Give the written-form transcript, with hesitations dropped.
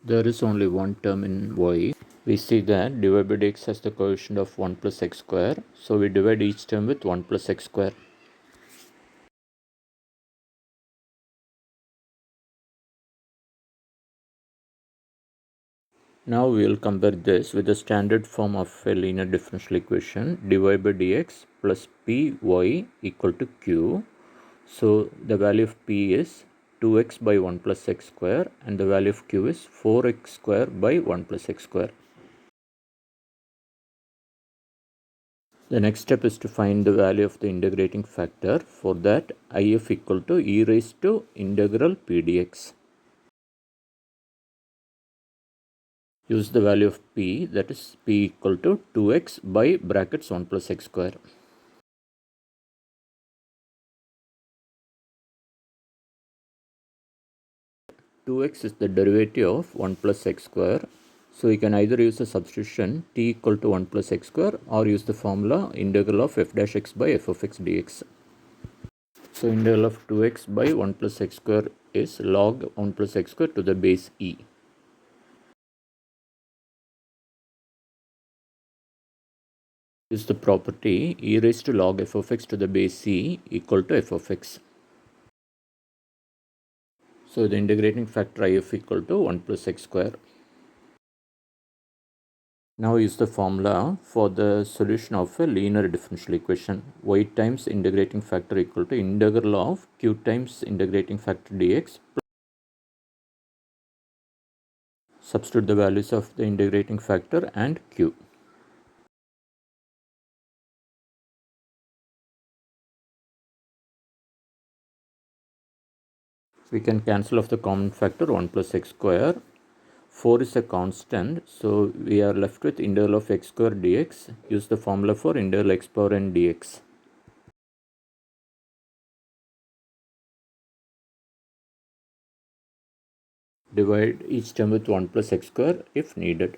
There is only one term in y. We see that dy by dx has the coefficient of 1 plus x square. So we divide each term with 1 plus x square. Now we will compare this with the standard form of a linear differential equation, dy by dx plus py equal to q. So the value of p is 2x by 1 plus x square and the value of q is 4x square by 1 plus x square. The next step is to find the value of the integrating factor. For that, if equal to e raised to integral p dx. Use the value of p, that is p equal to 2x by brackets 1 plus x square. Two x is the derivative of 1 plus x square. So you can either use a substitution t equal to 1 plus x square or use the formula integral of f dash x by f of x dx. So integral of 2x by 1 plus x square is log 1 plus x square to the base e. Is the property e raised to log f of x to the base c equal to f of x. So the integrating factor if equal to 1 plus x square. Now use the formula for the solution of a linear differential equation. Y times integrating factor equal to integral of q times integrating factor dx. Substitute the values of the integrating factor and q. We can cancel off the common factor 1 plus x square. 4 is a constant, so we are left with integral of x square dx. Use the formula for integral x power n dx. Divide each term with 1 plus x square if needed.